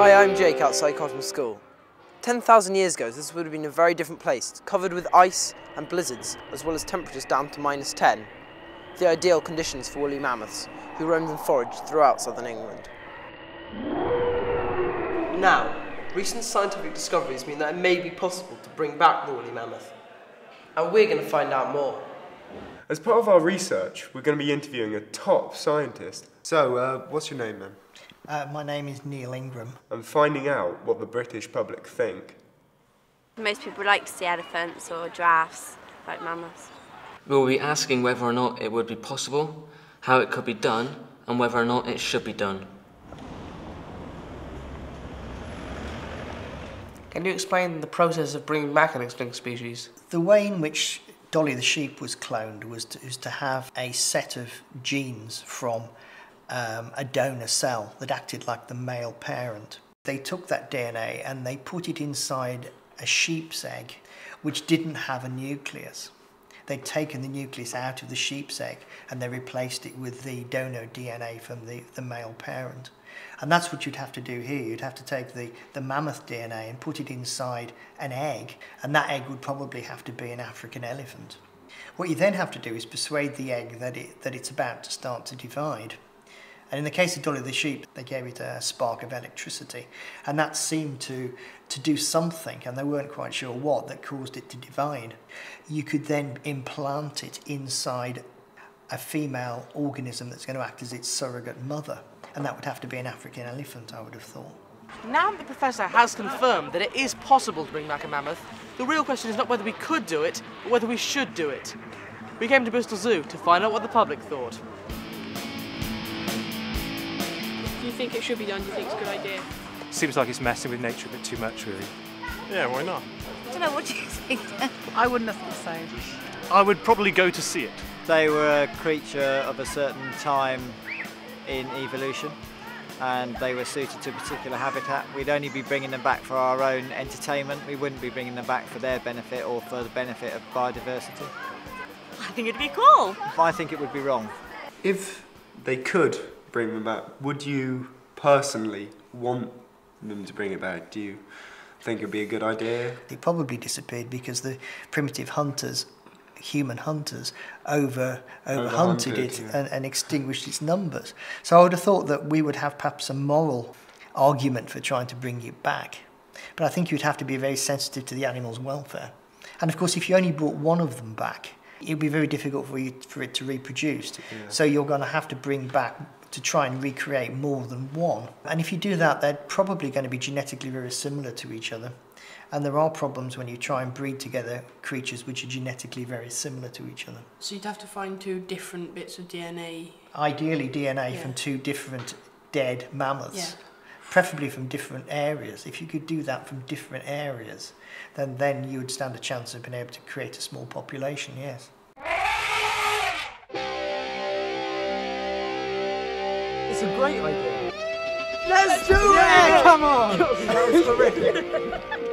Hi, I'm Jake outside Cotham School. 10,000 years ago, this would have been a very different place, covered with ice and blizzards, as well as temperatures down to -10. The ideal conditions for woolly mammoths, who roamed and foraged throughout southern England. Now, recent scientific discoveries mean that it may be possible to bring back the woolly mammoth. And we're going to find out more. As part of our research, we're going to be interviewing a top scientist. So, what's your name then? My name is Neil Ingram. And finding out what the British public think. Most people like to see elephants or giraffes, like mammoths. We'll be asking whether or not it would be possible, how it could be done, and whether or not it should be done. Can you explain the process of bringing back an extinct species? The way in which Dolly the sheep was cloned was to have a set of genes from a donor cell that acted like the male parent. They took that DNA and they put it inside a sheep's egg which didn't have a nucleus. They'd taken the nucleus out of the sheep's egg and they replaced it with the donor DNA from the male parent. And that's what you'd have to do here. You'd have to take the mammoth DNA and put it inside an egg, and that egg would probably have to be an African elephant. What you then have to do is persuade the egg that it's about to start to divide. And in the case of Dolly the sheep, they gave it a spark of electricity, and that seemed to do something, and they weren't quite sure what, that caused it to divide. You could then implant it inside a female organism that's going to act as its surrogate mother, and that would have to be an African elephant, I would have thought. Now that the Professor has confirmed that it is possible to bring back a mammoth, the real question is not whether we could do it, but whether we should do it. We came to Bristol Zoo to find out what the public thought. Do you think it should be done? Do you think it's a good idea? Seems like it's messing with nature a bit too much, really. Yeah, why not? I don't know, what do you think? I wouldn't have the same. I would probably go to see it. They were a creature of a certain time in evolution, and they were suited to a particular habitat. We'd only be bringing them back for our own entertainment. We wouldn't be bringing them back for their benefit or for the benefit of biodiversity. I think it'd be cool. I think it would be wrong. If they could bring them back, would you personally want them to bring it back? Do you think it'd be a good idea? It probably disappeared because the primitive hunters, human hunters, over-hunted it, yeah, and extinguished its numbers. So I would have thought that we would have perhaps a moral argument for trying to bring it back. But I think you'd have to be very sensitive to the animal's welfare. And of course, if you only brought one of them back, it would be very difficult for it to reproduce. Yeah. So you're going to have to bring back to try and recreate more than one. And if you do that, they're probably going to be genetically very similar to each other. And there are problems when you try and breed together creatures which are genetically very similar to each other. So you'd have to find two different bits of DNA? Ideally DNA, yeah, from two different dead mammoths, yeah, preferably from different areas. If you could do that from different areas, then you would stand a chance of being able to create a small population, yes. It's a great idea. Let's do it! Yeah, come on! That was horrific.